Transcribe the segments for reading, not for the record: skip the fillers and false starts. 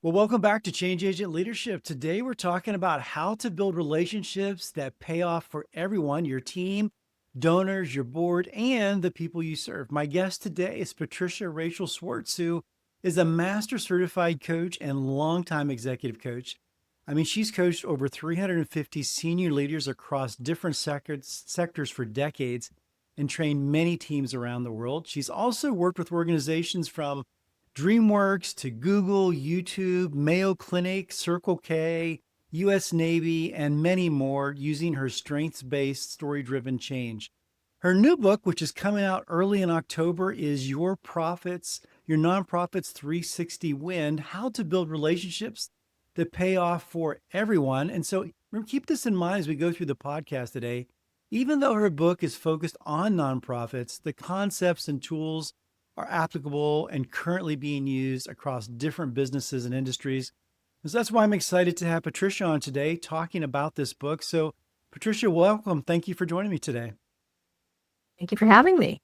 Well, welcome back to Change Agent Leadership. Today, we're talking about how to build relationships that pay off for everyone, your team, donors, your board, and the people you serve. My guest today is Patricia Rachel Schwartz, who is a master certified coach and longtime executive coach. I mean, she's coached over 350 senior leaders across different sectors for decades and trained many teams around the world. She's also worked with organizations from DreamWorks to Google, YouTube, Mayo Clinic, Circle K, US Navy, and many more using her strengths based, story driven change. Her new book, which is coming out early in October, is Your Nonprofit's 360 Win: How to Build Relationships That Pay Off for Everyone. And so keep this in mind as we go through the podcast today. Even though her book is focused on nonprofits, the concepts and tools are applicable and currently being used across different businesses and industries. So that's why I'm excited to have Patricia on today talking about this book. So, Patricia, welcome. Thank you for joining me today. Thank you for having me.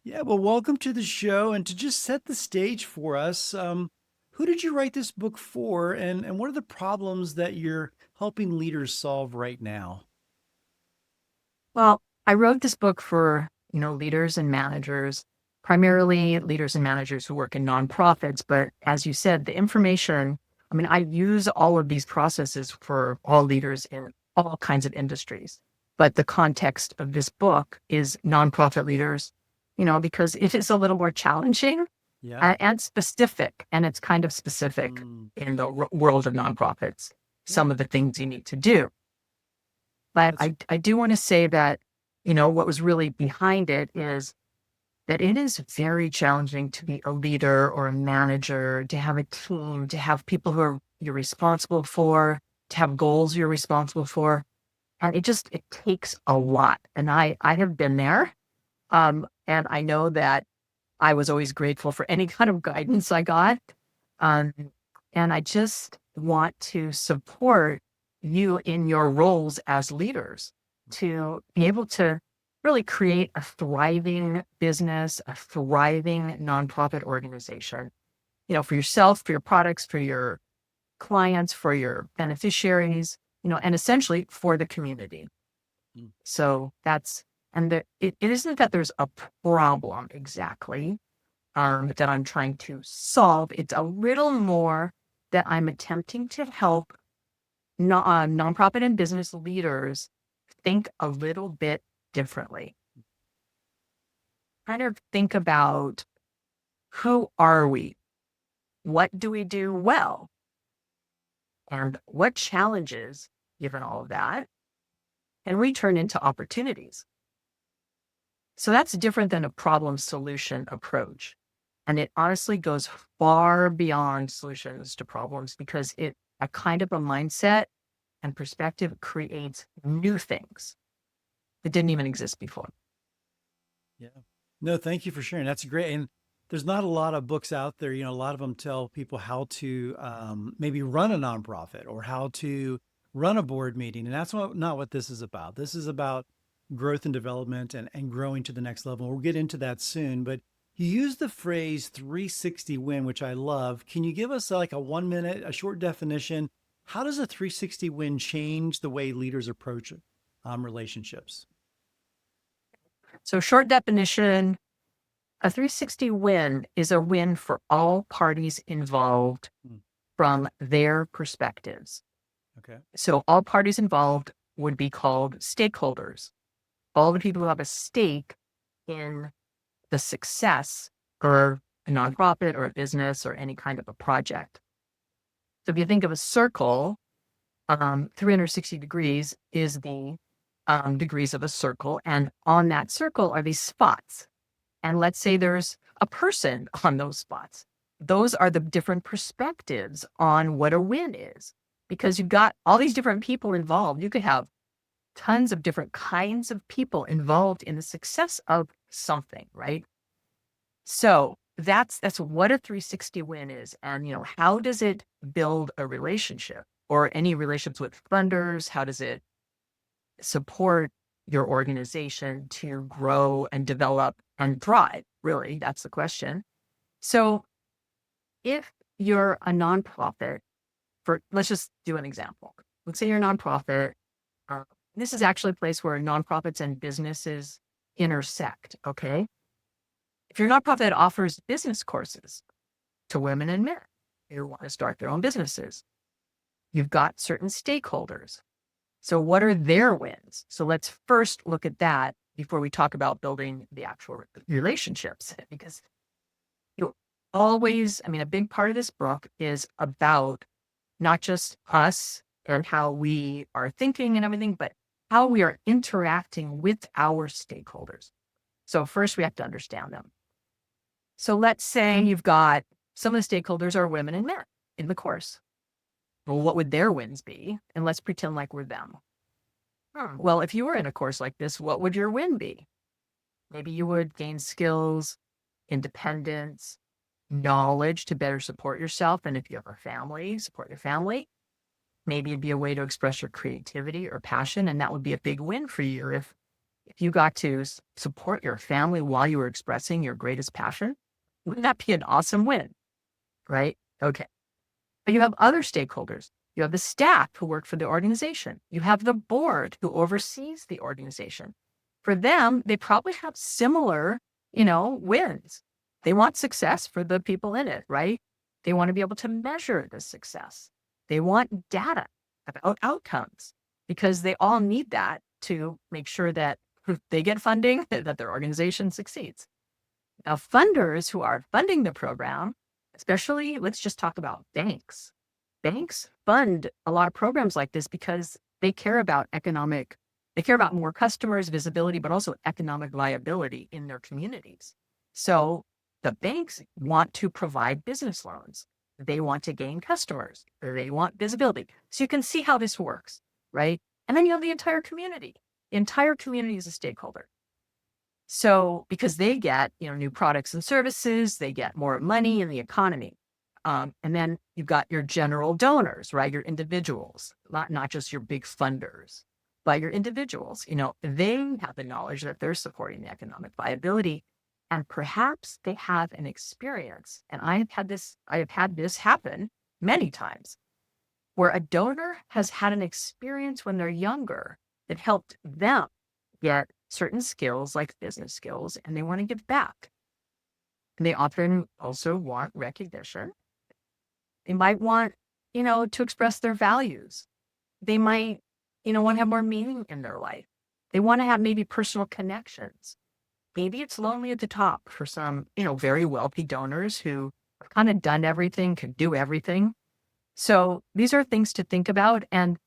Yeah, well, welcome to the show. And to just set the stage for us, who did you write this book for, and what are the problems that you're helping leaders solve right now? Well, I wrote this book for, leaders and managers, primarily leaders and managers who work in nonprofits. But as you said, the information, I use all of these processes for all leaders in all kinds of industries. But the context of this book is nonprofit leaders, because it is a little more challenging Yeah. and specific. And it's kind of specific in the world of nonprofits, Yeah. some of the things you need to do. But That's I do want to say that, what was really behind it is that it is very challenging to be a leader or a manager, to have a team, to have people you're responsible for, to have goals you're responsible for. And it takes a lot. And I have been there. And I know that I was always grateful for any kind of guidance I got. Um, and I just want to support you in your roles as leaders to be able to really create a thriving business, a thriving nonprofit organization, for yourself, for your products, for your clients, for your beneficiaries, and essentially for the community. mm, So it isn't that there's a problem exactly that I'm trying to solve. It's a little more that I'm attempting to help nonprofit and business leaders think a little bit differently. Kind of think about, who are we? What do we do well? And what challenges, given all of that, can we turn into opportunities? So that's different than a problem solution approach. And it honestly goes far beyond solutions to problems, because a kind of a mindset and perspective creates new things that didn't even exist before. Yeah. No, thank you for sharing. That's great. And there's not a lot of books out there. A lot of them tell people how to maybe run a nonprofit or how to run a board meeting. And that's not what this is about. This is about growth and development and growing to the next level. We'll get into that soon. But you use the phrase 360 win, which I love. Can you give us like a 1 minute, a short definition? How does a 360 win change the way leaders approach relationships? So, short definition, a 360 win is a win for all parties involved Hmm. from their perspectives. Okay. So, all parties involved would be called stakeholders. All the people who have a stake in the success or a nonprofit or a business or any kind of a project. So if you think of a circle, 360 degrees is the degrees of a circle. And on that circle are these spots. And let's say there's a person on those spots. Those are the different perspectives on what a win is, because you've got all these different people involved. You could have tons of different kinds of people involved in the success of something, right? So that's what a 360 win is. And, how does it build a relationship or any relationships with funders? How does it support your organization to grow and develop and thrive? Really, that's the question. So if you're a nonprofit, let's just do an example. Let's say you're a nonprofit. uh, this is actually a place where nonprofits and businesses intersect. Okay. If your nonprofit that offers business courses to women and men who want to start their own businesses, you've got certain stakeholders. So what are their wins? So let's first look at that before we talk about building the actual relationships, because you always, I mean, a big part of this book is about not just us and how we are thinking and everything, but how we are interacting with our stakeholders. So first we have to understand them. So let's say you've got some of the stakeholders are women and men in the course. Well, what would their wins be? And let's pretend like we're them. Well, if you were in a course like this, what would your win be? Maybe you would gain skills, independence, knowledge to better support yourself. And if you have a family, support your family. Maybe it'd be a way to express your creativity or passion. And that would be a big win for you if you got to support your family while you were expressing your greatest passion. Wouldn't that be an awesome win? Right? Okay. But you have other stakeholders. You have the staff who work for the organization. You have the board who oversees the organization. For them, they probably have similar, wins. They want success for the people in it, right? They want to be able to measure the success. They want data about outcomes because they all need that to make sure that if they get funding, that their organization succeeds. Now, funders who are funding the program, especially, let's just talk about banks. Banks fund a lot of programs like this because they care about more customers, visibility, but also economic viability in their communities. So the banks want to provide business loans. They want to gain customers. They want visibility. So you can see how this works, right? And then you have the entire community. The entire community is a stakeholder. So because they get, new products and services, they get more money in the economy. And then you've got your general donors, right? Your individuals, not just your big funders, but your individuals. They have the knowledge that they're supporting the economic viability, and perhaps they have an experience. And I have had this happen many times, where a donor has had an experience when they're younger that helped them get certain skills like business skills, and they want to give back. And they often also want recognition. They might want, to express their values. They might, want to have more meaning in their life. They want to have maybe personal connections. Maybe it's lonely at the top for some, very wealthy donors who have kind of done everything, can do everything. So these are things to think about. And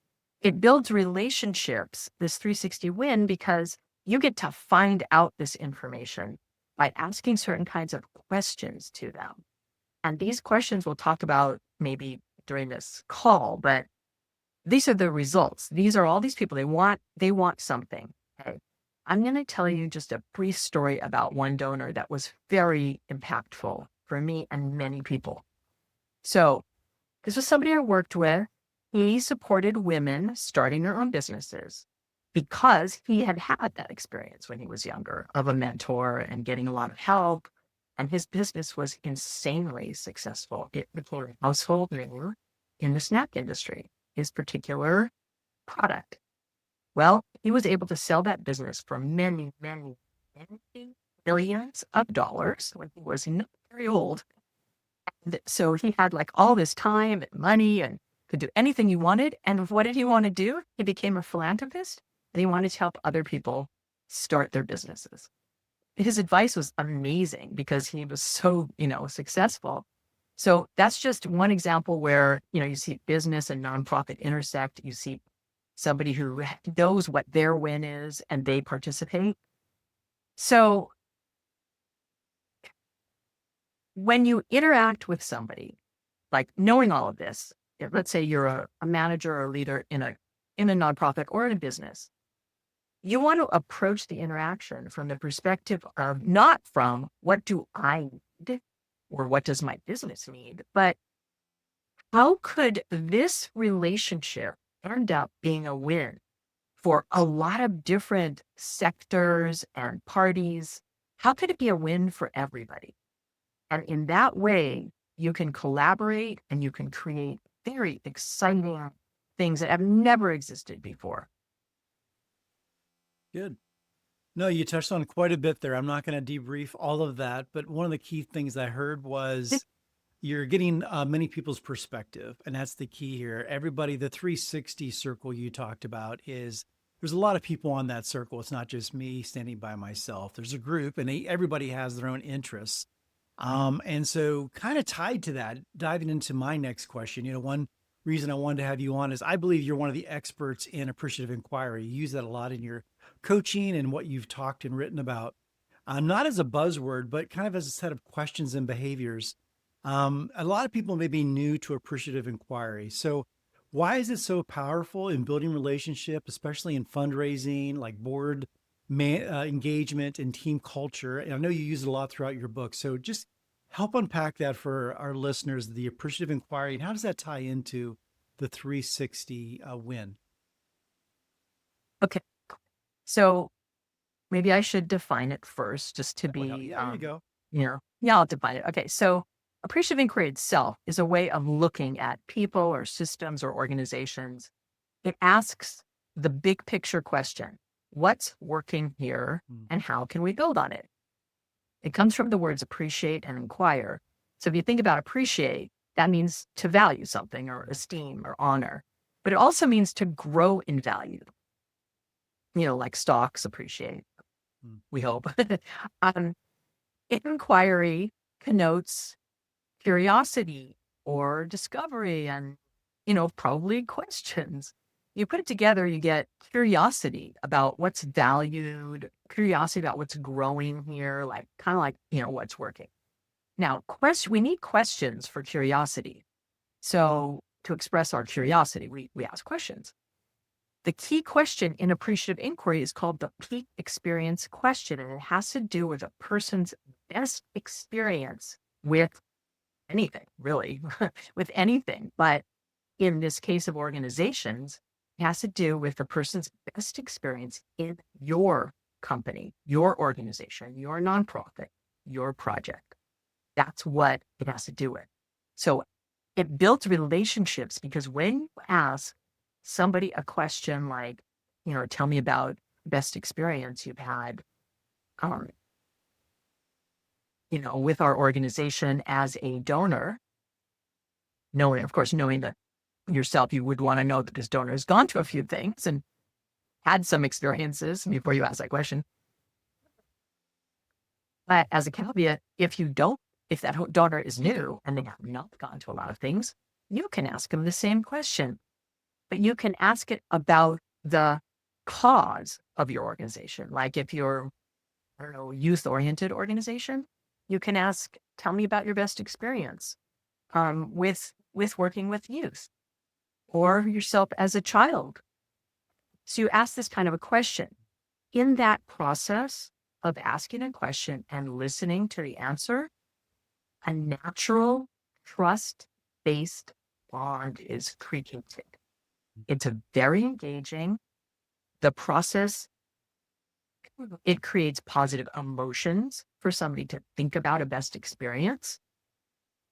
it builds relationships, this 360 win, because you get to find out this information by asking certain kinds of questions to them. And these questions we'll talk about maybe during this call, but these are the results. These are all these people. They want something. Okay. I'm going to tell you just a brief story about one donor that was very impactful for me and many people. So this was somebody I worked with. He supported women starting their own businesses because he had had that experience when he was younger of a mentor and getting a lot of help. And his business was insanely successful. It became a household name in the snack industry, his particular product. Well, he was able to sell that business for many, many, many millions of dollars when he was not very old. And so he had like all this time and money and could do anything he wanted. And what did he want to do? He became a philanthropist, and he wanted to help other people start their businesses. His advice was amazing because he was so, successful. So that's just one example where, you see business and nonprofit intersect. You see somebody who knows what their win is and they participate. So when you interact with somebody, like knowing all of this, let's say you're a manager or a leader in a nonprofit or in a business, you want to approach the interaction from the perspective of not from what do I need or what does my business need, but how could this relationship end up being a win for a lot of different sectors and parties? How could it be a win for everybody? And in that way, you can collaborate and you can create very exciting things that have never existed before. Good. No, you touched on quite a bit there. I'm not going to debrief all of that, but one of the key things I heard was you're getting many people's perspective, and that's the key here. Everybody, the 360 circle you talked about is there's a lot of people on that circle. It's not just me standing by myself. There's a group, and everybody has their own interests. And so, kind of tied to that, diving into my next question, one reason I wanted to have you on is I believe you're one of the experts in appreciative inquiry. You use that a lot in your coaching and what you've talked and written about, not as a buzzword, but kind of as a set of questions and behaviors. A lot of people may be new to appreciative inquiry. So, why is it so powerful in building relationship, especially in fundraising, like board engagement and team culture? And I know you use it a lot throughout your book. So, just help unpack that for our listeners, the appreciative inquiry, and how does that tie into the 360 win? Okay. So maybe I should define it first just to Well, be, there you go. yeah, I'll define it. Okay. So appreciative inquiry itself is a way of looking at people or systems or organizations. It asks the big picture question: what's working here Mm. and how can we build on it? It comes from the words appreciate and inquire. So if you think about appreciate, that means to value something or esteem or honor, but it also means to grow in value, like stocks appreciate, Mm. we hope. um, Inquiry connotes curiosity or discovery and, probably questions. You put it together, you get curiosity about what's valued, curiosity about what's growing here, like kind of like, what's working. Now, we need questions for curiosity. So to express our curiosity, we ask questions. The key question in appreciative inquiry is called the peak experience question, and it has to do with a person's best experience with anything, really, with anything. But in this case of organizations, it has to do with the person's best experience in your company, your organization, your nonprofit, your project. That's what it has to do with. So it builds relationships because when you ask somebody a question like, tell me about best experience you've had, um, with our organization as a donor, knowing that yourself, you would want to know that this donor has gone to a few things and had some experiences before you ask that question. But as a caveat, if that donor is new and they have not gone to a lot of things, you can ask them the same question, but you can ask it about the cause of your organization. Like if you're, I don't know, youth-oriented organization, you can ask, tell me about your best experience with working with youth or yourself as a child. So you ask this kind of a question. In that process of asking a question and listening to the answer, a natural trust-based bond is created. It's a very engaging. The process, it creates positive emotions for somebody to think about a best experience.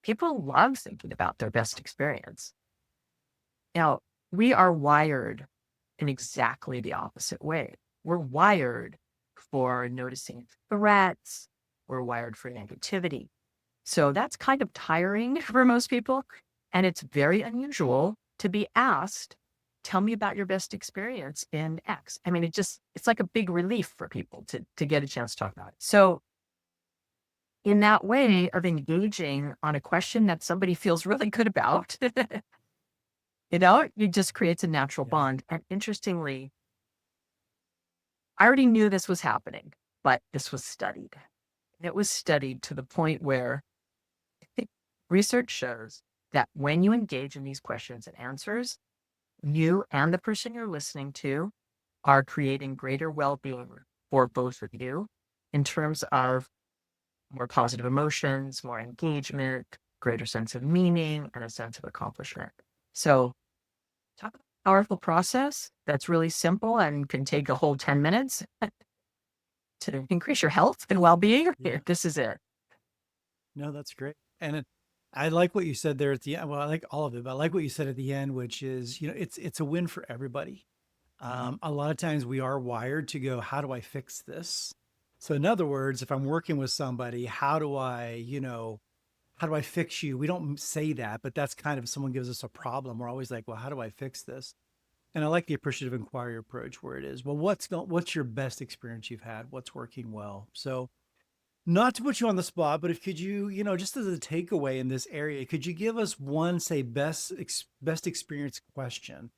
People love thinking about their best experience. Now, we are wired in exactly the opposite way. We're wired for noticing threats. We're wired for negativity. So that's kind of tiring for most people. And it's very unusual to be asked, tell me about your best experience in X. I mean, it's like a big relief for people to get a chance to talk about it. So in that way of engaging on a question that somebody feels really good about, it just creates a natural bond. And interestingly, I already knew this was happening, but this was studied. And it was studied to the point where research shows that when you engage in these questions and answers, you and the person you're listening to are creating greater well-being for both of you in terms of more positive emotions, more engagement, greater sense of meaning, and a sense of accomplishment. So talk about a powerful process that's really simple and can take a whole 10 minutes to increase your health and well-being. Yeah. This is it. No, that's great. And I like what you said there at the end. Well, I like all of it, but I like what you said at the end, which is, it's a win for everybody. A lot of times we are wired to go, how do I fix this? So in other words, if I'm working with somebody, how do I fix you? We don't say that, but that's kind of, if someone gives us a problem, we're always like, well, how do I fix this? And I like the appreciative inquiry approach where it is, well, what's your best experience you've had? What's working well? So not to put you on the spot, but if could you, just as a takeaway in this area, could you give us one, say, best experience question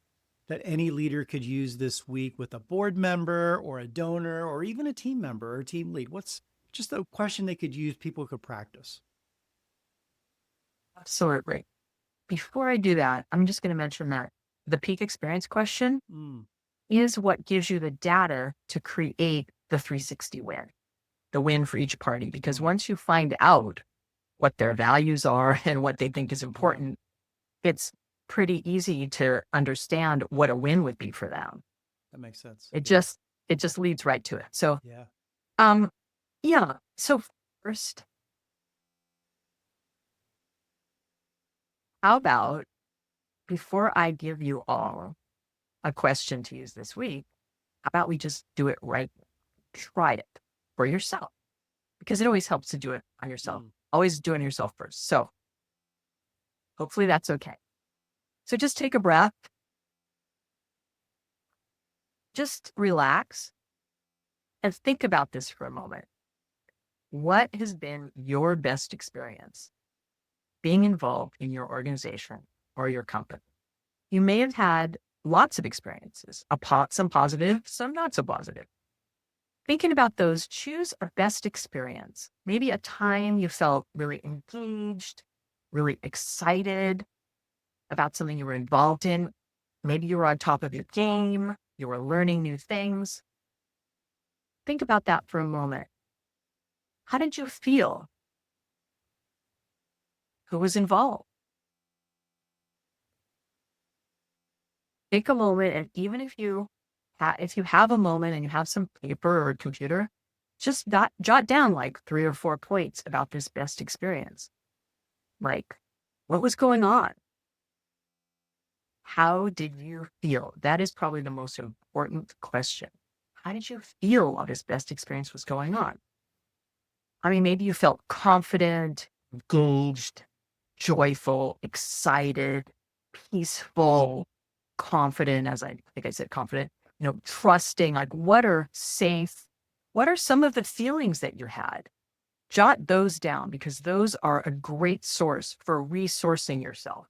that any leader could use this week with a board member or a donor or even a team member or team lead? What's just a question they could use, people could practice? Absolutely. Before I do that, I'm just going to mention that the peak experience question Mm, is what gives you the data to create the 360 win, the win for each party. Because mm, once you find out what their values are and what they think is yeah, important, it's pretty easy to understand what a win would be for them. that makes sense. It Yeah, just it just leads right to it. So yeah. um yeah. So first, how about before I give you all a question to use this week, how about we just do it right? Try it for yourself because it always helps to do it on yourself. Mm, Always do it on yourself first. So hopefully that's okay. So just take a breath, just relax and think about this for a moment. What has been your best experience being involved in your organization or your company? You may have had lots of experiences, some positive, some not so positive. Thinking about those, choose a best experience. Maybe a time you felt really engaged, really excited about something you were involved in. Maybe you were on top of your game, you were learning new things. Think about that for a moment. How did you feel? Who was involved? Take a moment, and even if you have a moment and you have some paper or a computer, just jot down like 3 or 4 points about this best experience. Like, what was going on? How did you feel? That is probably the most important question. How did you feel while this best experience was going on? I mean, maybe you felt confident, engaged, joyful, excited, peaceful, confident, as I think I said confident, trusting. Like, what are some of the feelings that you had? Jot those down because those are a great source for resourcing yourself.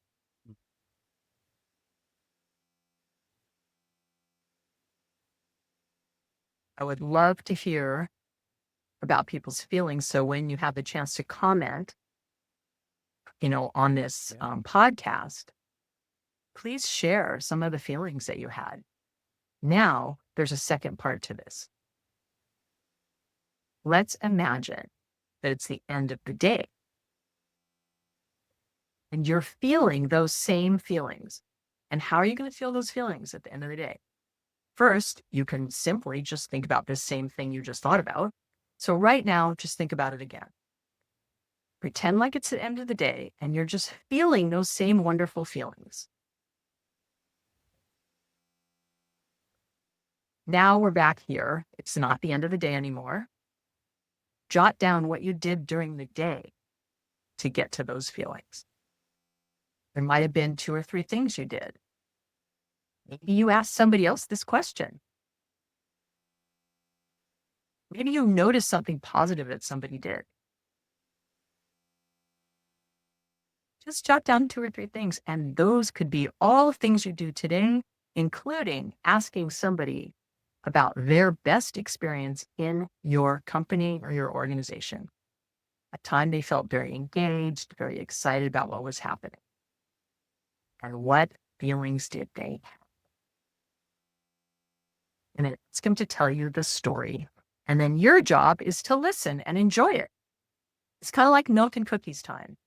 I would love to hear about people's feelings. So when you have the chance to comment, on this Yeah. podcast, please share some of the feelings that you had. Now, there's a second part to this. Let's imagine that it's the end of the day and you're feeling those same feelings. And how are you going to feel those feelings at the end of the day? First, you can simply just think about this same thing you just thought about. So right now, just think about it again. Pretend like it's the end of the day and you're just feeling those same wonderful feelings. Now we're back here. It's not the end of the day anymore. Jot down what you did during the day to get to those feelings. There might have been 2 or 3 things you did. Maybe you asked somebody else this question. Maybe you noticed something positive that somebody did. Just jot down 2 or 3 things, and those could be all things you do today, including asking somebody about their best experience in your company or your organization. A time they felt very engaged, very excited about what was happening. And what feelings did they have? And then ask them to tell you the story. And then your job is to listen and enjoy it. It's kind of like milk and cookies time.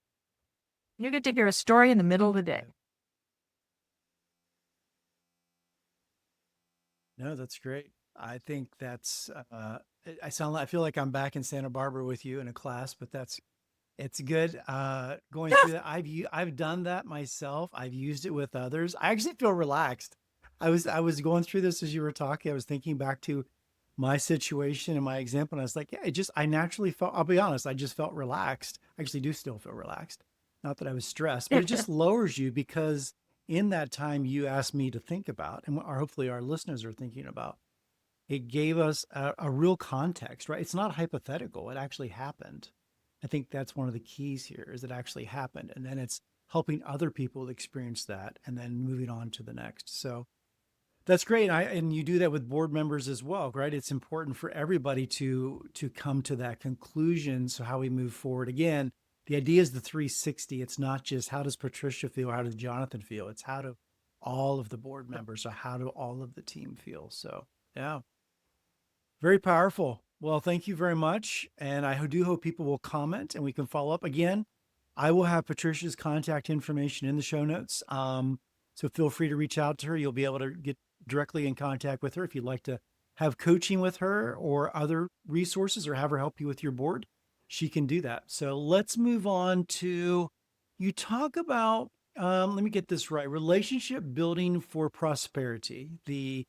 You get to hear a story in the middle of the day. No, that's great. I think I feel like I'm back in Santa Barbara with you in a class, but It's good. Going through that, I've done that myself. I've used it with others. I actually feel relaxed. I was going through this as you were talking. I was thinking back to my situation and my example, and I was like, yeah, I naturally felt. I'll be honest, I just felt relaxed. I actually do still feel relaxed. Not that I was stressed, but it just lowers you because in that time you asked me to think about, and hopefully our listeners are thinking about. It gave us a real context, right? It's not hypothetical. It actually happened. I think that's one of the keys here is it actually happened. And then it's helping other people experience that and then moving on to the next. So that's great. And you do that with board members as well, right? It's important for everybody to come to that conclusion. So how we move forward again, the idea is the 360. It's not just how does Patricia feel? How does Jonathan feel? It's how do all of the board members or how do all of the team feel? So yeah. Very powerful. Well, thank you very much. And I do hope people will comment and we can follow up again. I will have Patricia's contact information in the show notes. So feel free to reach out to her. You'll be able to get directly in contact with her if you'd like to have coaching with her or other resources or have her help you with your board. She can do that. So let's move on to you talk about, let me get this right, relationship building for prosperity. The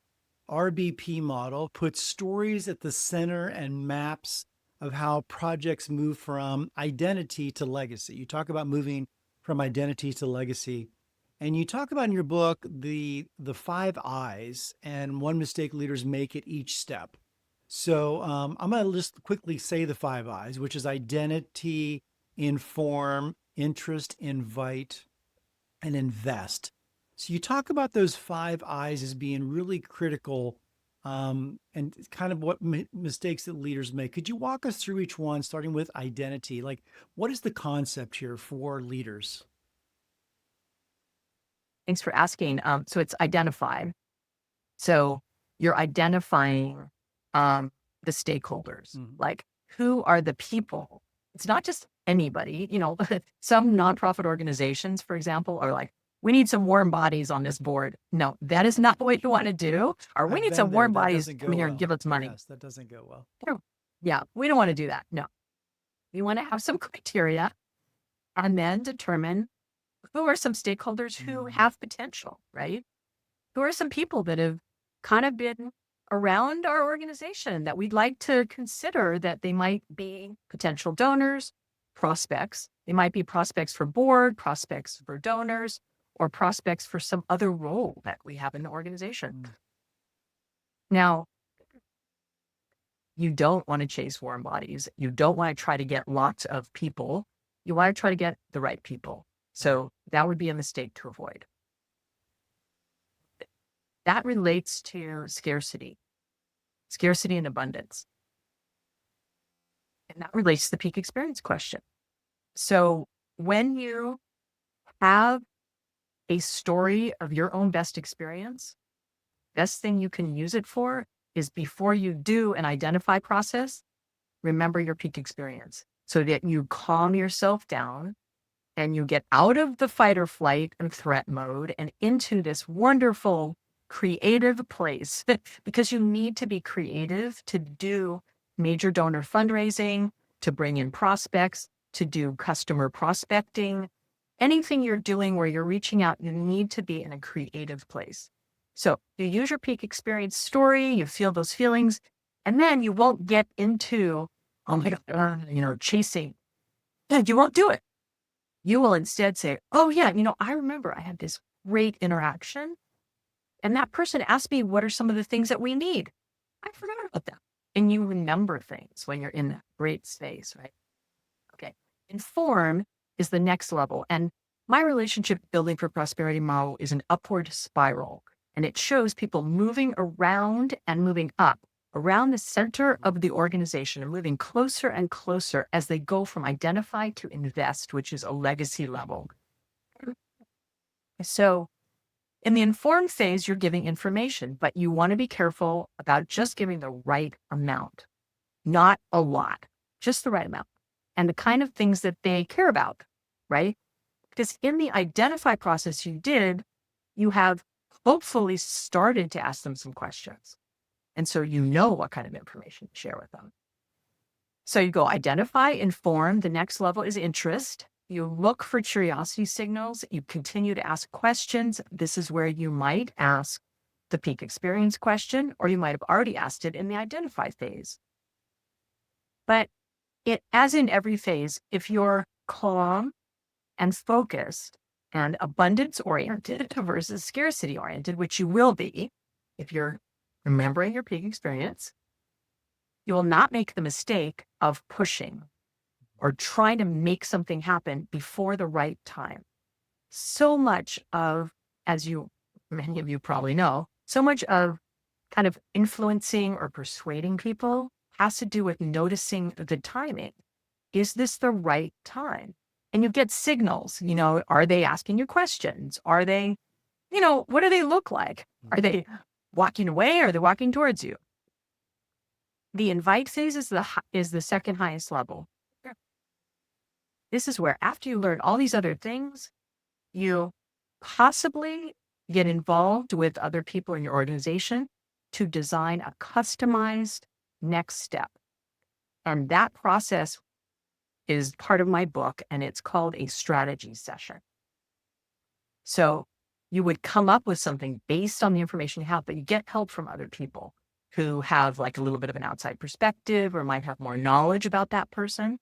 RBP model puts stories at the center and maps of how projects move from identity to legacy. You talk about moving from identity to legacy. And you talk about in your book the five I's and one mistake leaders make at each step. So I'm going to just quickly say the five I's, which is identity, inform, interest, invite, and invest. So you talk about those five I's as being really critical and kind of what mistakes that leaders make. Could you walk us through each one, starting with identity? Like, what is the concept here for leaders? Thanks for asking. So it's identify. So you're identifying the stakeholders, Mhm. like who are the people? It's not just anybody, some nonprofit organizations, for example, are like, we need some warm bodies on this board. No, that is not what you want to do. Or we I've need been some there. warm That bodies doesn't to come go here and give well. us money. Yes, that doesn't go well. No. Yeah, we don't want to do that. No, we want to have some criteria and then determine who are some stakeholders who Mm. have potential, right? Who are some people that have kind of been around our organization that we'd like to consider that they might be potential donors, prospects. They might be prospects for board, prospects for donors, or prospects for some other role that we have in the organization. Mm. Now, you don't want to chase warm bodies. You don't want to try to get lots of people. You want to try to get the right people. So that would be a mistake to avoid. That relates to scarcity and abundance. And that relates to the peak experience question. So when you have a story of your own best experience, best thing you can use it for is before you do an identify process, remember your peak experience so that you calm yourself down and you get out of the fight or flight and threat mode and into this wonderful creative place because you need to be creative to do major donor fundraising, to bring in prospects, to do customer prospecting. Anything you're doing where you're reaching out, you need to be in a creative place. So you use your peak experience story, you feel those feelings, and then you won't get into, oh my God, chasing. Yeah, you won't do it. You will instead say, oh yeah, I remember I had this great interaction and that person asked me, what are some of the things that we need? I forgot about that. And you remember things when you're in that great space, right? Okay. Inform is the next level. And my relationship building for prosperity model is an upward spiral. And it shows people moving around and moving up around the center of the organization and moving closer and closer as they go from identify to invest, which is a legacy level. So in the informed phase, you're giving information, but you want to be careful about just giving the right amount, not a lot, just the right amount and the kind of things that they care about, right? Because in the identify process you did, you have hopefully started to ask them some questions. And so you know what kind of information to share with them. So you go identify, inform. The next level is interest. You look for curiosity signals. You continue to ask questions. This is where you might ask the peak experience question, or you might have already asked it in the identify phase. But as in every phase, if you're calm and focused and abundance oriented versus scarcity oriented, which you will be if you're remembering your peak experience, you will not make the mistake of pushing or trying to make something happen before the right time. So much of, many of you probably know, so much of kind of influencing or persuading people has to do with noticing the timing. Is this the right time? And you get signals, are they asking you questions? Are they, what do they look like? Are they walking away? Are they walking towards you? The invite phase is the second highest level. This is where after you learn all these other things, you possibly get involved with other people in your organization to design a customized next step. And that process is part of my book, and it's called a strategy session. So you would come up with something based on the information you have, but you get help from other people who have like a little bit of an outside perspective or might have more knowledge about that person.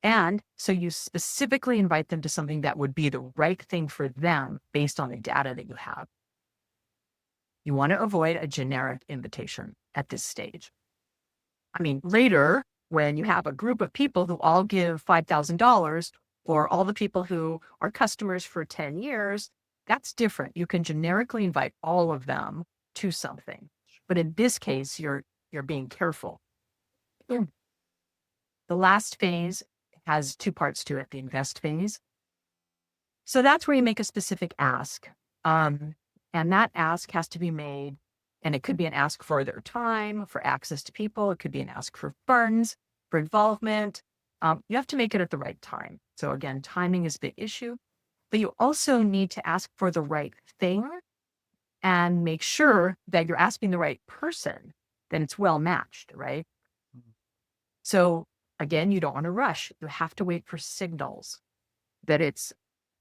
And so you specifically invite them to something that would be the right thing for them based on the data that you have. You want to avoid a generic invitation at this stage. I mean, later, when you have a group of people who all give $5,000, or all the people who are customers for 10 years, that's different. You can generically invite all of them to something. But in this case, you're being careful. The last phase has two parts to it, the invest phase. So that's where you make a specific ask. And that ask has to be made, and it could be an ask for their time, for access to people. It could be an ask for funds, for involvement. You have to make it at the right time. So again, timing is a big issue, but you also need to ask for the right thing and make sure that you're asking the right person, then it's well matched, right? So again, you don't want to rush. You have to wait for signals that it's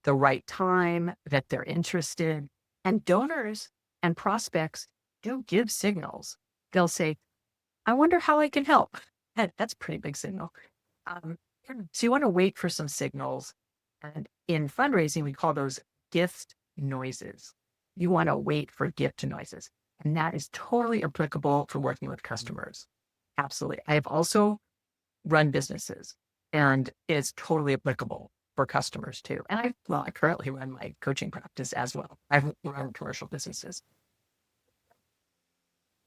the right time, that they're interested. And donors and prospects do give signals. They'll say, I wonder how I can help. That's a pretty big signal. So you want to wait for some signals. And in fundraising, we call those gift noises. You want to wait for gift noises. And that is totally applicable for working with customers. Absolutely. I have also run businesses, and it's totally applicable for customers too. And I currently run my coaching practice as well. I've run commercial businesses.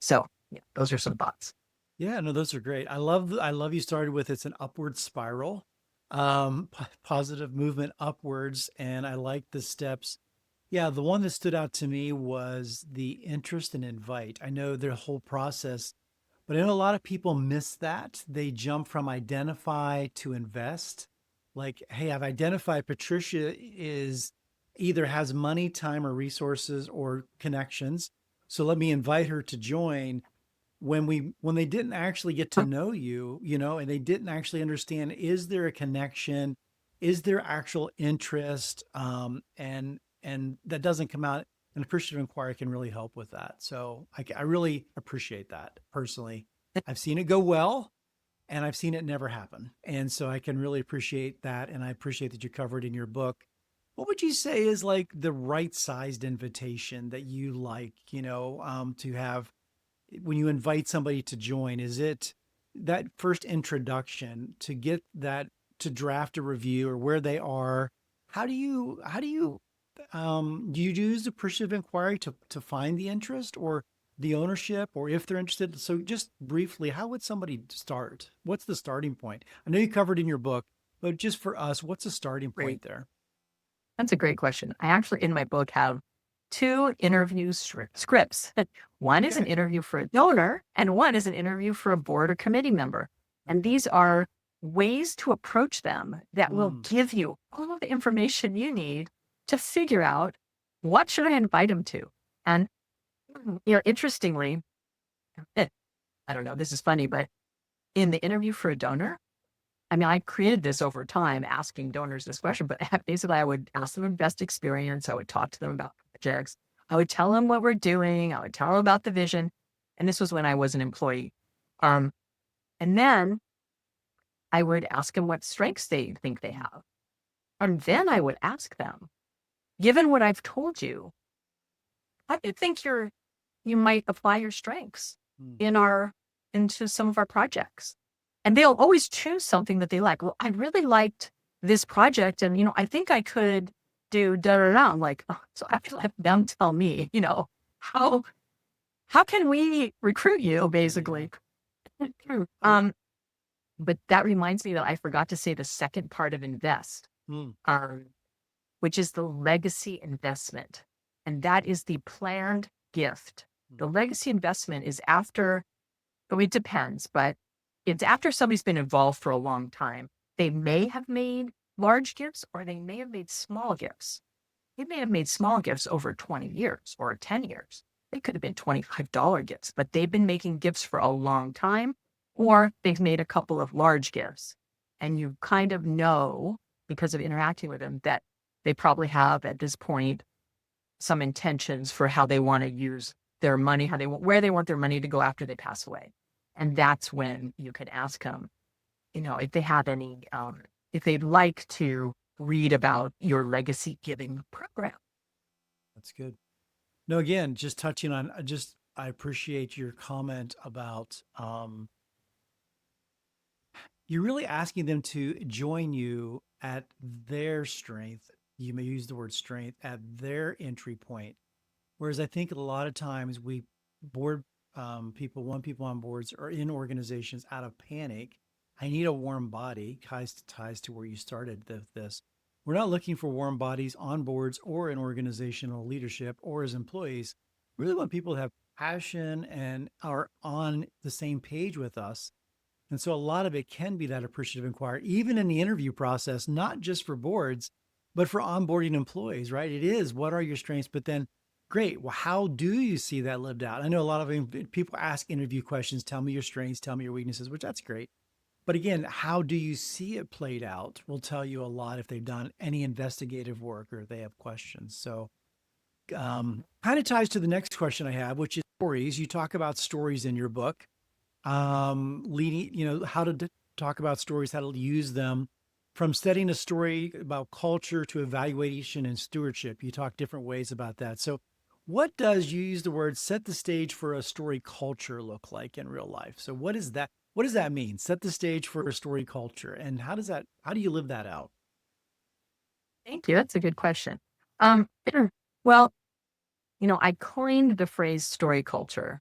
So yeah, those are some thoughts. Yeah, no, those are great. I love you started with it's an upward spiral, positive movement upwards, and I like the steps. Yeah, the one that stood out to me was the interest and invite. I know their whole process, but I know a lot of people miss that. They jump from identify to invest. Like, hey, I've identified Patricia is either has money, time, or resources or connections. So let me invite her to join when they didn't actually get to know you, and they didn't actually understand, is there a connection? Is there actual interest? And that doesn't come out. An appreciative inquiry can really help with that. So I really appreciate that personally. I've seen it go well and I've seen it never happen. And so I can really appreciate that. And I appreciate that you covered in your book. What would you say is like the right sized invitation that you like, to have when you invite somebody to join? Is it that first introduction to get that to draft a review or where they are? Do you use appreciative inquiry to find the interest or the ownership, or if they're interested? So just briefly, how would somebody start? What's the starting point? I know you covered in your book, but just for us, what's the starting Great. point there? That's a great question. I actually, in my book, have two interview scripts. One is an interview for a donor, and one is an interview for a board or committee member. And these are ways to approach them that will give you all of the information you need to figure out what should I invite them to. And interestingly, I don't know, this is funny, but in the interview for a donor, I mean, I created this over time, asking donors this question, but basically I would ask them about best experience. I would talk to them about projects. I would tell them what we're doing. I would tell them about the vision. And this was when I was an employee. Um, and then I would ask them what strengths they think they have. And then I would ask them, given what I've told you, how do you think you might apply your strengths Mm. into some of our projects? And they'll always choose something that they like. Well, I really liked this project, and I think I could do da da da. I'm like, oh, so I have to let them tell me, how can we recruit you, basically? Um, but that reminds me that I forgot to say the second part of invest, Mm. which is the legacy investment, and that is the planned gift. The legacy investment is after. Oh, it depends, but it's after somebody's been involved for a long time. They may have made large gifts or they may have made small gifts. They may have made small gifts over 20 years or 10 years. They could have been $25 gifts, but they've been making gifts for a long time, or they've made a couple of large gifts. And you kind of know, because of interacting with them, that they probably have at this point some intentions for how they want to use their money, where they want their money to go after they pass away. And that's when you could ask them, if they have any, if they'd like to read about your legacy giving program. That's good. No, again, just touching on, I appreciate your comment about, you're really asking them to join you at their strength. You may use the word strength at their entry point. Whereas I think a lot of times we board people, want people on boards or in organizations out of panic. I need a warm body, ties to where you started this. We're not looking for warm bodies on boards or in organizational leadership or as employees. We really want people to have passion and are on the same page with us. And so a lot of it can be that appreciative inquiry, even in the interview process, not just for boards, but for onboarding employees, right? It is, what are your strengths? But then, great, well, how do you see that lived out? I know a lot of people ask interview questions, tell me your strengths, tell me your weaknesses, which that's great. But again, how do you see it played out will tell you a lot if they've done any investigative work or if they have questions. So kind of ties to the next question I have, which is stories. You talk about stories in your book, leading, how to talk about stories, how to use them from studying a story about culture to evaluation and stewardship. You talk different ways about that. So what does, you use the word, set the stage for a story culture look like in real life? So what is that? What does that mean? Set the stage for a story culture. And how do you live that out? Thank you. That's a good question. Um, well, I coined the phrase story culture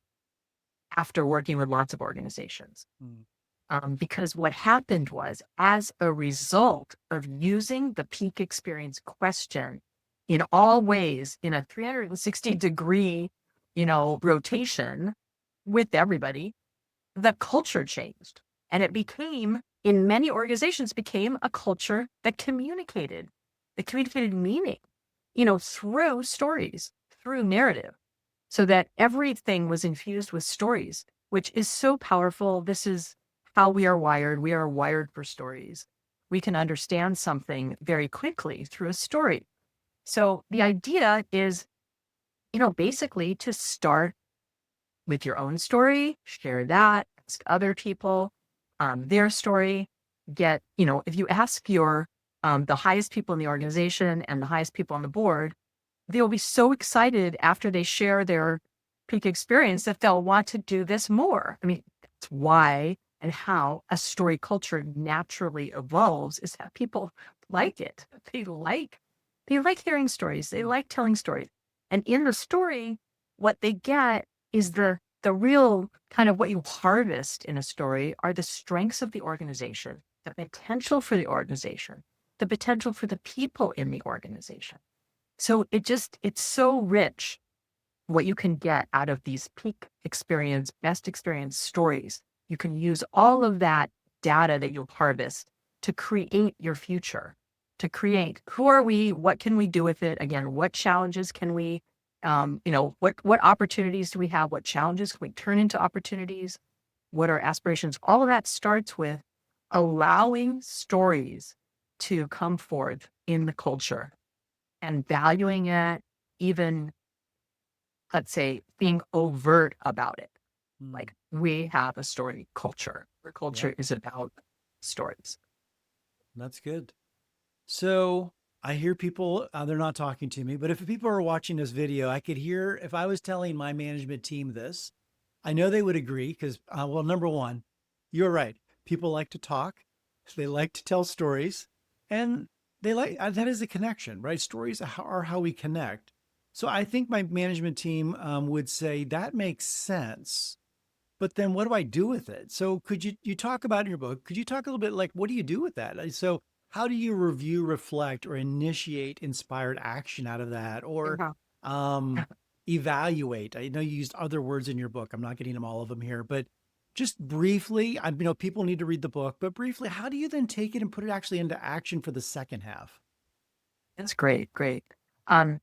after working with lots of organizations. Mm. Because what happened was, as a result of using the peak experience question in all ways, in a 360-degree, rotation with everybody, the culture changed. And it became, in many organizations, became a culture that communicated meaning, through stories, through narrative, so that everything was infused with stories, which is so powerful. This is how we are wired. We are wired for stories. We can understand something very quickly through a story. So the idea is, basically to start with your own story, share that, ask other people their story. If you ask the highest people in the organization and the highest people on the board, they'll be so excited after they share their peak experience that they'll want to do this more. I mean, that's why and how a story culture naturally evolves, is that people like it. They like hearing stories. They like telling stories. And in the story, what they get is the real kind of what you harvest in a story are the strengths of the organization, the potential for the organization, the potential for the people in the organization. So it's so rich what you can get out of these peak experience, best experience stories. You can use all of that data that you'll harvest to create your future, to create who are we, what can we do with it? Again, what challenges can we, what opportunities do we have? What challenges can we turn into opportunities? what are aspirations? All of that starts with allowing stories to come forth in the culture and valuing it, even, let's say, being overt about it. Mm, Like, we have a story culture. Our yep, culture is about stories. that's good. So I hear people, they're not talking to me, but if people are watching this video, I could hear if I was telling my management team this, I know they would agree because, well, number one, you're right. People like to talk, they like to tell stories, and they like that is a connection, right? Stories are how we connect. So I think my management team would say that makes sense. But then what do I do with it? So could you talk about in your book, could you talk a little bit like what do you do with that? So how do you review, reflect, or initiate inspired action out of that? Or Yeah. um evaluate. I know you used other words in your book. I'm not getting them all of them here, but just briefly, people need to read the book, but briefly, how do you then take it and put it actually into action for the second half? That's great. Great. Um,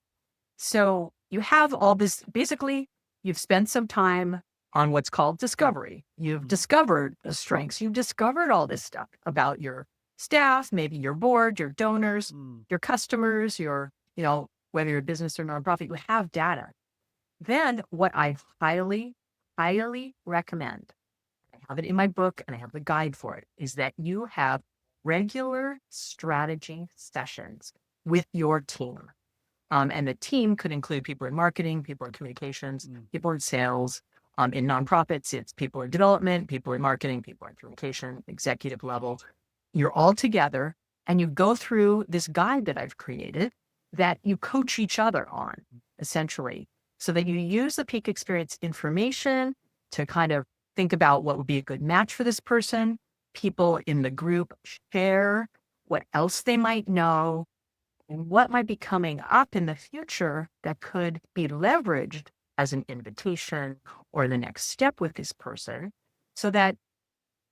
So you have all this, basically, you've spent some time on what's called discovery. You've Mhm. discovered the strengths. You've discovered all this stuff about your staff, maybe your board, your donors, Mm, your customers, whether you're a business or nonprofit, you have data. Then what I highly, highly recommend, I have it in my book and I have the guide for it, is that you have regular strategy sessions with your team. And the team could include people in marketing, people in communications, mm, people in sales. In nonprofits, it's people in development, people in marketing, people in communication, executive level. You're all together and you go through this guide that I've created that you coach each other on, essentially, so that you use the peak experience information to kind of think about what would be a good match for this person. People in the group share what else they might know and what might be coming up in the future that could be leveraged as an invitation or the next step with this person, so that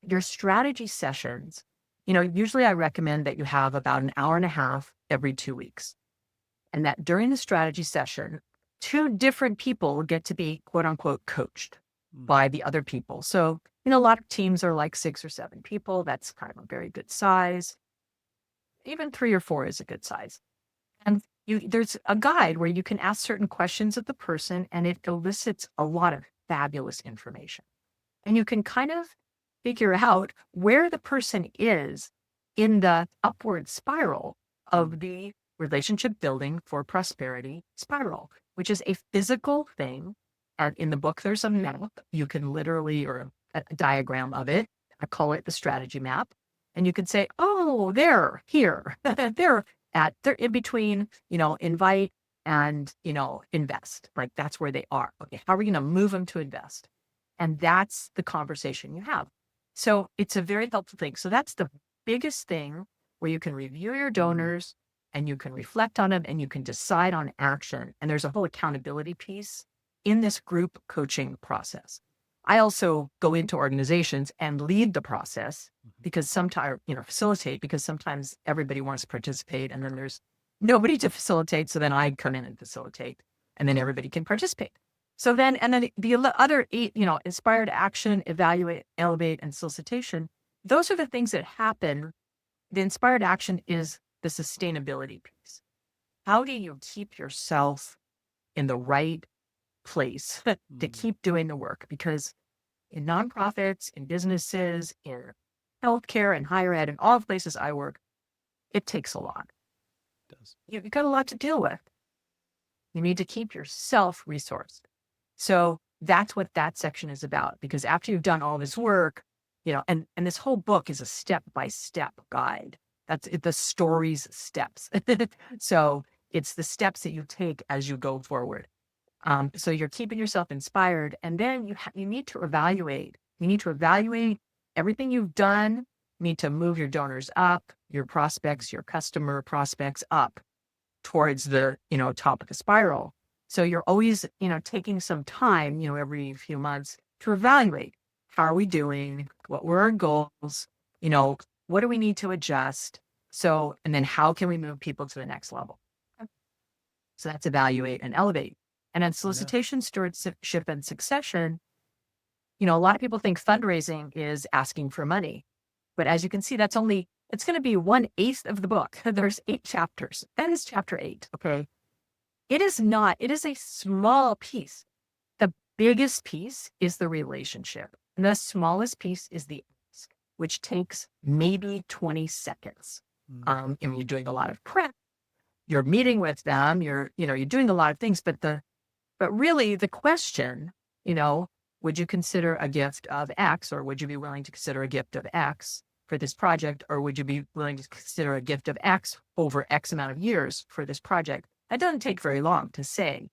your strategy sessions, usually I recommend that you have about an hour and a half every 2 weeks. And that during the strategy session, two different people get to be quote unquote coached mm, by the other people. So, a lot of teams are like 6 or 7 people. That's kind of a very good size. Even 3 or 4 is a good size. And there's a guide where you can ask certain questions of the person and it elicits a lot of fabulous information. And you can kind of figure out where the person is in the upward spiral mm, of the relationship building for prosperity spiral, which is a physical thing. And in the book, there's a map. You can literally, or a diagram of it. I call it the strategy map. And you can say, oh, they're here. They're in between, invite and, invest. Like that's where they are. Okay. How are we going to move them to invest? And that's the conversation you have. So it's a very helpful thing. So that's the biggest thing where you can review your mm. donors and you can reflect on them and you can decide on action. And there's a whole accountability piece in this group coaching process. I also go into organizations and lead the process Mhm. because sometimes, facilitate because sometimes everybody wants to participate and then there's nobody to facilitate. So then I come in and facilitate and then everybody can participate. So then, and then the other 8, inspired action, evaluate, elevate, and solicitation, those are the things that happen. The inspired action is the sustainability piece. How do you keep yourself in the right place to Mm, keep doing the work? Because in nonprofits, in businesses, in healthcare and higher ed, and all the places I work, it takes a lot. does. You've got a lot to deal with. You need to keep yourself resourced. So that's what that section is about, because after you've done all this work, and this whole book is a step-by-step guide. That's it, the story's steps. So it's the steps that you take as you go forward. So you're keeping yourself inspired, and then you need to evaluate. You need to evaluate everything you've done. You need to move your donors up, your prospects, your customer prospects up towards the, top of the spiral. So you're always, taking some time, every few months to evaluate how are we doing? What were our goals? You know, what do we need to adjust? So, and then how can we move people to the next level? So that's evaluate and elevate. And then I know. solicitation, stewardship, and succession. A lot of people think fundraising is asking for money. But as you can see, it's going to be 1/8 of the book. There's 8 chapters. That is chapter 8. Okay. It is not, it is a small piece. The biggest piece is the relationship. And the smallest piece is the ask, which takes maybe 20 seconds. And you're doing a lot of prep. You're meeting with them. You're doing a lot of things, but really the question, would you consider a gift of X, or would you be willing to consider a gift of X for this project? Or would you be willing to consider a gift of X over X amount of years for this project? That doesn't take very long to say,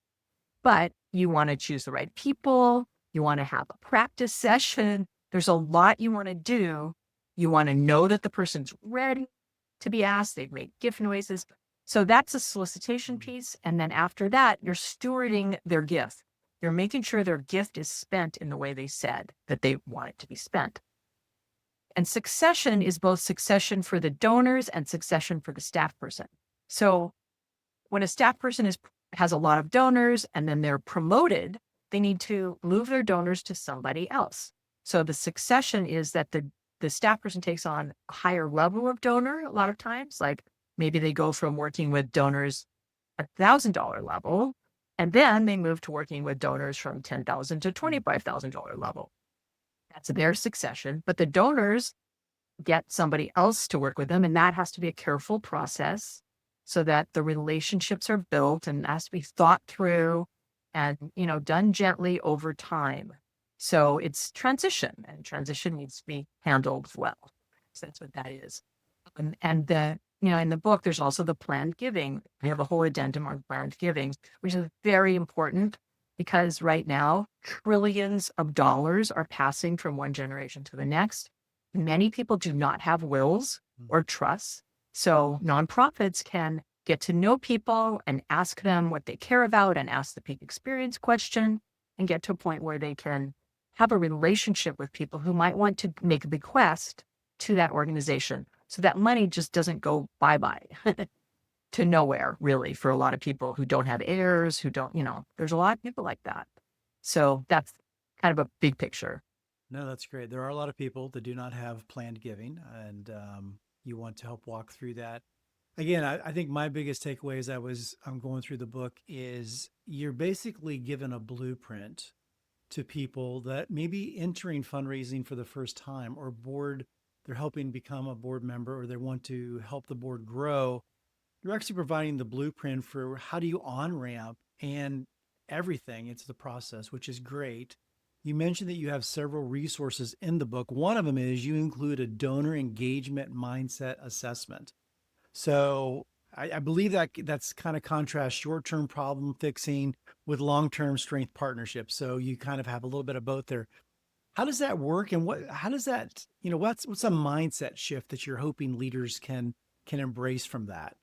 but you want to choose the right people. You want to have a practice session. There's a lot you want to do. You want to know that the person's ready to be asked. They've made gift noises. So that's a solicitation piece. And then after that, you're stewarding their gift. You're making sure their gift is spent in the way they said that they want it to be spent. And succession is both succession for the donors and succession for the staff person. So when a staff person has a lot of donors and then they're promoted, they need to move their donors to somebody else. So the succession is that the staff person takes on a higher level of donor a lot of times. Like maybe they go from working with donors at $1,000 level, and then they move to working with donors from $10,000 to $25,000 level. That's their succession, but the donors get somebody else to work with them, and that has to be a careful process so that the relationships are built and has to be thought through and, done gently over time. So it's transition, and transition needs to be handled well. So that's what that is. And in the book, there's also the planned giving. We have a whole addendum on planned giving, which is very important because right now, trillions of dollars are passing from one generation to the next. Many people do not have wills or trusts. So nonprofits can get to know people and ask them what they care about and ask the peak experience question and get to a point where they can have a relationship with people who might want to make a bequest to that organization. So that money just doesn't go bye-bye to nowhere, really, for a lot of people who don't have heirs, who don't, there's a lot of people like that. So that's kind of a big picture. No, that's great. There are a lot of people that do not have planned giving, and you want to help walk through that. Again, I think my biggest takeaway as I'm going through the book is you're basically given a blueprint to people that may be entering fundraising for the first time, or they're helping become a board member, or they want to help the board grow. You're actually providing the blueprint for how do you on ramp and everything into the process, which is great. You mentioned that you have several resources in the book. One of them is you include a donor engagement mindset assessment. So I believe that's kind of contrast short-term problem fixing with long-term strength partnerships. So you kind of have a little bit of both there. How does that work? And how does that, what's a mindset shift that you're hoping leaders can embrace from that?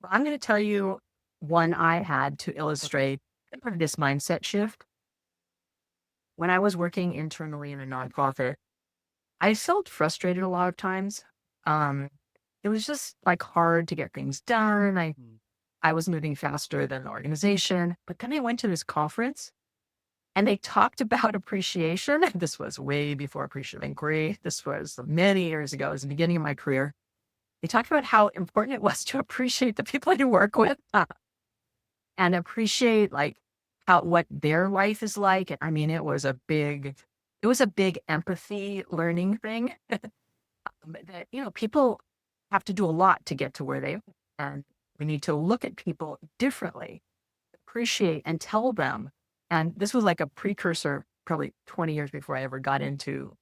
Well, I'm going to tell you one I had to illustrate this mindset shift. When I was working internally in a nonprofit, I felt frustrated a lot of times. It was just like hard to get things done. I was moving faster than the organization, but then I went to this conference and they talked about appreciation. This was way before Appreciative Inquiry. This was many years ago. It was the beginning of my career. They talked about how important it was to appreciate the people you work with and appreciate what their life is like. And I mean, it was a big empathy learning thing that, people have to do a lot to get to where they are. And we need to look at people differently, appreciate and tell them. And this was like a precursor, probably 20 years before I ever got into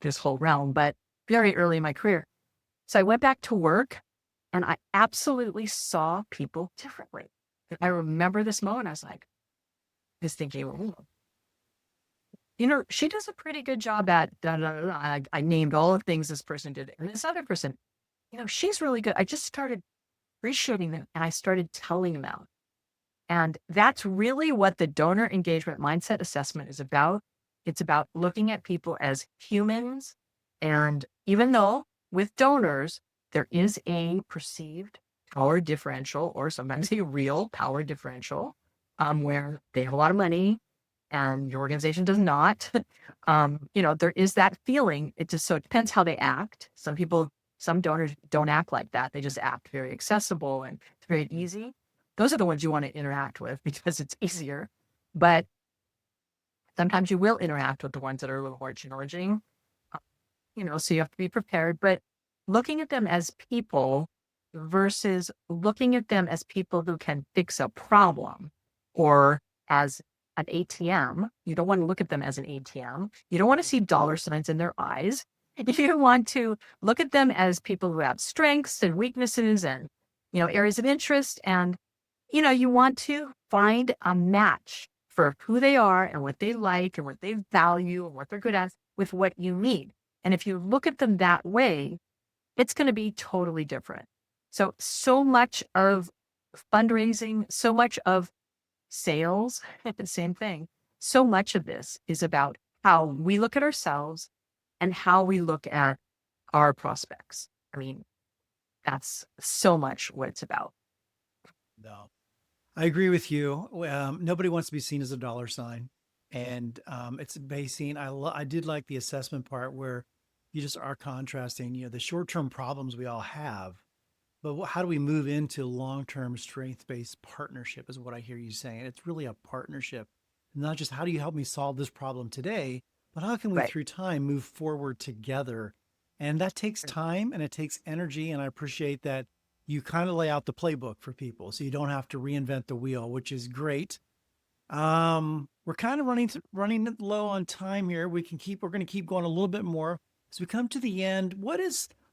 this whole realm, but very early in my career. So I went back to work and I absolutely saw people differently. I remember this moment. I was thinking, she does a pretty good job at da, da, da, da. I named all the things this person did. And this other person, she's really good. I just started appreciating them and I started telling them. And that's really what the donor engagement mindset assessment is about. It's about looking at people as humans. And even though with donors, there is a perceived power differential or sometimes a real power differential where they have a lot of money and your organization does not, there is that feeling. So it depends how they act. Some donors don't act like that. They just act very accessible and it's very easy. Those are the ones you want to interact with because it's easier. But sometimes you will interact with the ones that are a little more challenging, so you have to be prepared. But looking at them as people versus looking at them as people who can fix a problem or as an ATM, you don't want to look at them as an ATM. You don't want to see dollar signs in their eyes. You want to look at them as people who have strengths and weaknesses and, areas of interest. And, you want to find a match for who they are and what they like and what they value and what they're good at with what you need. And if you look at them that way, it's going to be totally different. So much of fundraising, so much of sales, the same thing. So much of this is about how we look at ourselves and how we look at our prospects. I mean, that's so much what it's about. No, I agree with you. Nobody wants to be seen as a dollar sign. And it's basing, I did like the assessment part where you just are contrasting, the short-term problems we all have, but how do we move into long-term strength-based partnership is what I hear you saying. It's really a partnership, not just how do you help me solve this problem today, but how can we Right. through time move forward together? And that takes time and it takes energy. And I appreciate that you kind of lay out the playbook for people so you don't have to reinvent the wheel, which is great. We're kind of running low on time here. We're going to keep going a little bit more as we come to the end.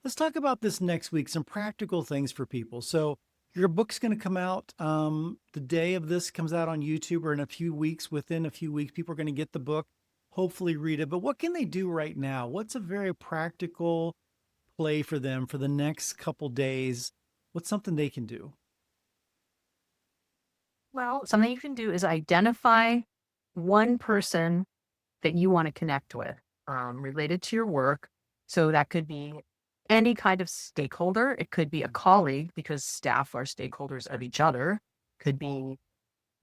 Let's talk about this next week, some practical things for people. So your book's going to come out, the day of this comes out on YouTube or in a few weeks, within a few weeks, people are going to get the book, hopefully read it. But what can they do right now? What's a very practical play for them for the next couple days? What's something they can do? Well, something you can do is identify one person that you want to connect with related to your work. So that could be any kind of stakeholder. It could be a colleague because staff are stakeholders of each other. Could be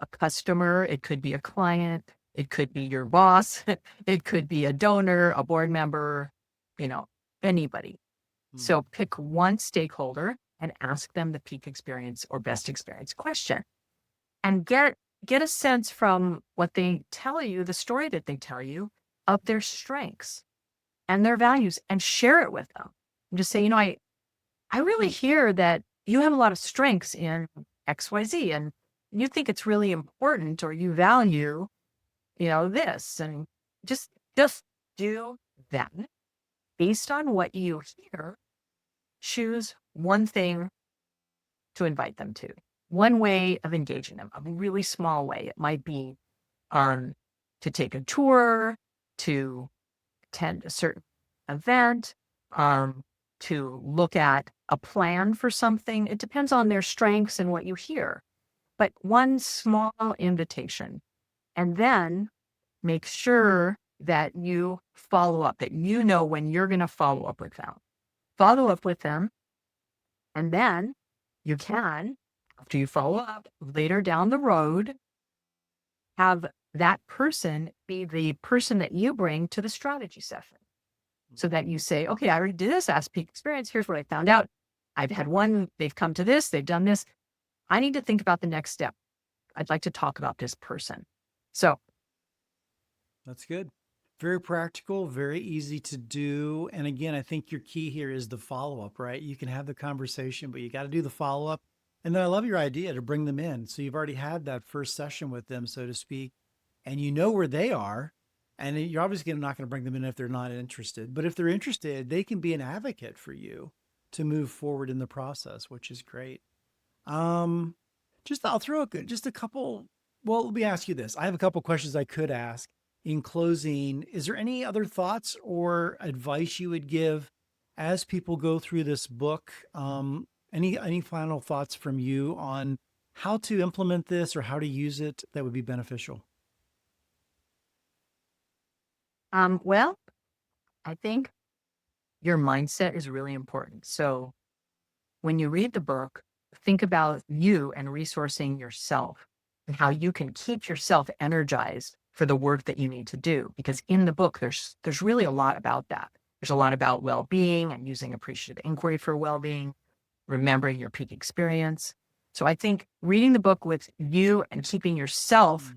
a customer. It could be a client. It could be your boss. It could be a donor, a board member, you know, anybody. Hmm. So pick one stakeholder and ask them the peak experience or best experience question and get a sense from what they tell you, the story that they tell you of their strengths and their values and share it with them. And just say, I really hear that you have a lot of strengths in XYZ and you think it's really important or you value, this and just do that based on what you hear. Choose one thing to invite them to, one way of engaging them, a really small way. It might be um, to take a tour, to attend a certain event, um, to look at a plan for something. It depends on their strengths and what you hear. But one small invitation, and then make sure that you follow up, that you know when you're going to follow up with them. Follow up with them, and then you can, after you follow up later down the road, have that person be the person that you bring to the strategy session. So that you say, okay, I already did this ask peak experience. Here's what I found out. I've had one, they've come to this, they've done this. I need to think about the next step. I'd like to talk about this person. So That's good. Very practical, very easy to do. And again, I think your key here is the follow up, right? You can have the conversation, but you got to do the follow up. And then I love your idea to bring them in. So you've already had that first session with them, so to speak, and you know where they are. And you're obviously not going to bring them in if they're not interested. But if they're interested, they can be an advocate for you to move forward in the process, which is great. Um, I'll throw just a couple. Well, let me ask you this. I have a couple questions I could ask in closing. Is there any other thoughts or advice you would give as people go through this book? Any final thoughts from you on how to implement this or how to use it that would be beneficial? well, I think your mindset is really important. So when you read the book, think about you and resourcing yourself and how you can keep yourself energized for the work that you need to do. Because in the book, there's really a lot about that. There's a lot about well-being and using appreciative inquiry for well-being, remembering your peak experience. So I think reading the book with you and keeping yourself,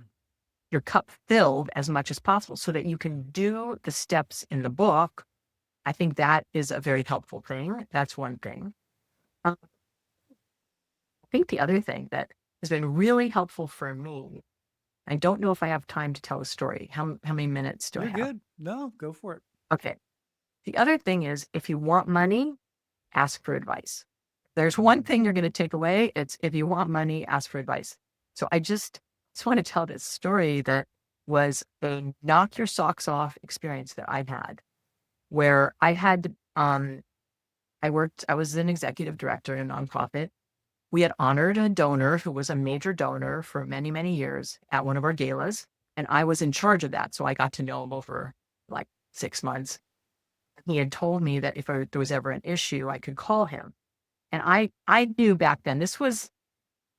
your cup filled as much as possible so that you can do the steps in the book, I think that is a very helpful thing. That's one thing. I think the other thing that has been really helpful for me, I don't know if I have time to tell a story. How many minutes do I You're have? good. No, go for it. Okay. The other thing is, if you want money, ask for advice. There's one thing you're going to take away. It's if you want money, ask for advice. So I just want to tell this story that was a knock your socks off experience that I've had, where I had, I was an executive director in a nonprofit. We had honored a donor who was a major donor for many, many years at one of our galas. And I was in charge of that. So I got to know him over like 6 months. He had told me that if there was ever an issue, I could call him. And I knew back then, this was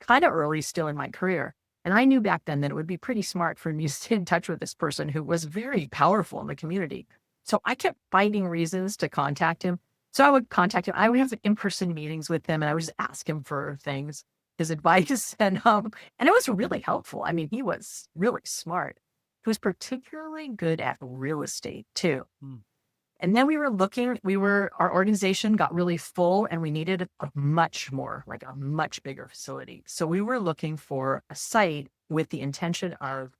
kind of early still in my career. And I knew back then that it would be pretty smart for me to stay in touch with this person who was very powerful in the community. So I kept finding reasons to contact him. So I would contact him. I would have in-person meetings with him and I would just ask him for things, his advice. And it was really helpful. I mean, he was really smart. He was particularly good at real estate too. And then our organization got really full and we needed a much bigger facility. So we were looking for a site with the intention of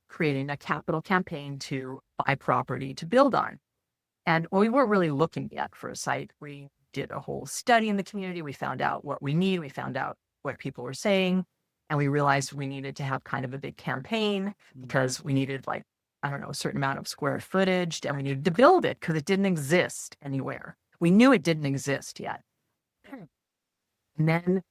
creating a capital campaign to buy property to build on. And we weren't really looking yet for a site. We did a whole study in the community. We found out what we need. We found out what people were saying. And we realized we needed to have kind of a big campaign because we needed a certain amount of square footage, and we needed to build it because it didn't exist anywhere. We knew it didn't exist yet. And then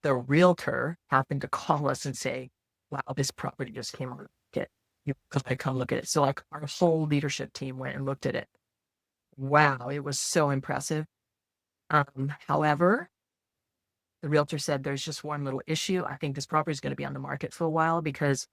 the realtor happened to call us and say, wow, this property just came on the market. You gotta come look at it. So our whole leadership team went and looked at it. Wow, it was so impressive. However, the realtor said there's just one little issue. I think this property is going to be on the market for a while because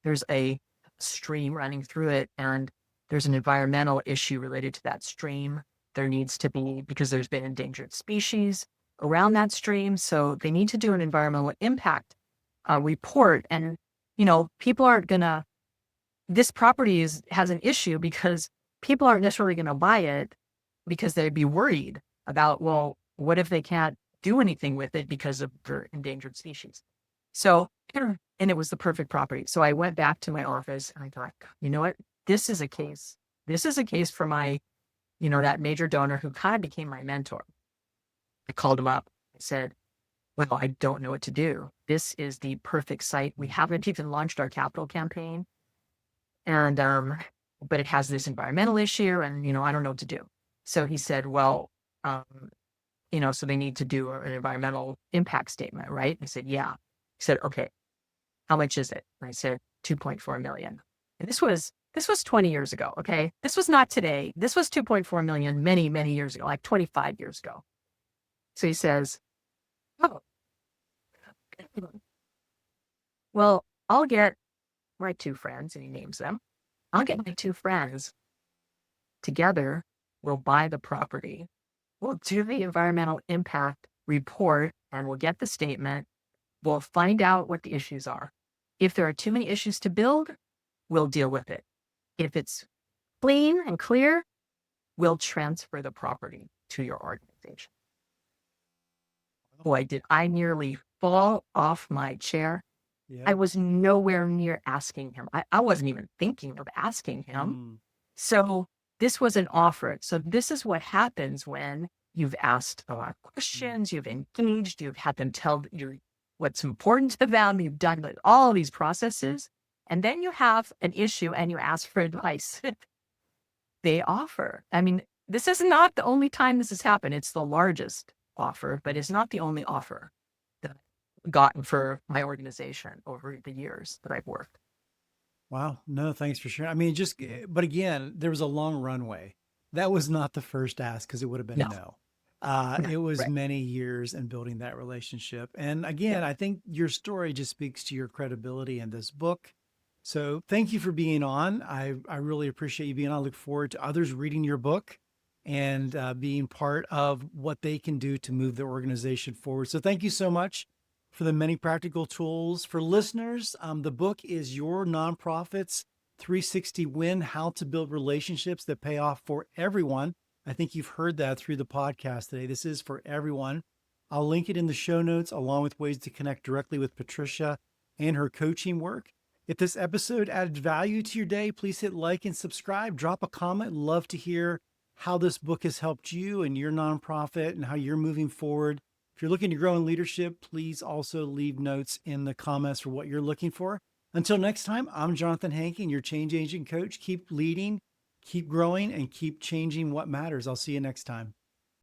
there's a stream running through it and there's an environmental issue related to that stream. There needs to be, because there's been endangered species around that stream. So they need to do an environmental impact report. And, people aren't this property has an issue because people aren't necessarily going to buy it because they'd be worried about, well, what if they can't do anything with it because of their endangered species? So, and it was the perfect property. So I went back to my office and I thought, you know what? This is a case. This is a case for my, that major donor who kind of became my mentor. I called him up. I said, well, I don't know what to do. This is the perfect site. We haven't even launched our capital campaign. And, but it has this environmental issue and, I don't know what to do. So he said, well, so they need to do an environmental impact statement, right? I said, yeah. He said, okay, how much is it? And I said, 2.4 million. And this was 20 years ago. Okay. This was not today. This was 2.4 million many, many years ago, like 25 years ago. So he says, oh, well, I'll get my two friends, and he names them. I'll get my two friends together. We'll buy the property. We'll do the environmental impact report and we'll get the statement. We'll find out what the issues are. If there are too many issues to build, we'll deal with it. If it's clean and clear, we'll transfer the property to your organization. Boy, did I nearly fall off my chair. Yeah. I was nowhere near asking him. I wasn't even thinking of asking him. So this was an offer. So this is what happens when you've asked a lot of questions, you've engaged, you've had them tell you what's important to them, you've done all these processes, and then you have an issue and you ask for advice. They offer. I mean, this is not the only time this has happened. It's the largest offer, but it's not the only offer that I've gotten for my organization over the years that I've worked. Wow. No, thanks for sharing. I mean, but again, there was a long runway. That was not the first ask because it would have been no. It was many years in building that relationship. And again, I think your story just speaks to your credibility in this book So thank you for being on. I really appreciate you being on. I look forward to others reading your book and being part of what they can do to move their organization forward. So thank you so much for the many practical tools. For listeners, the book is Your Nonprofit's 360 Win: How to Build Relationships That Pay Off for Everyone. I think you've heard that through the podcast today. This is for everyone. I'll link it in the show notes along with ways to connect directly with Patricia and her coaching work. If this episode added value to your day, please hit like and subscribe. Drop a comment. Love to hear how this book has helped you and your nonprofit and how you're moving forward. If you're looking to grow in leadership, please also leave notes in the comments for what you're looking for. Until next time, I'm Jonathan Hankin, your change agent coach. Keep leading, keep growing, and keep changing what matters. I'll see you next time.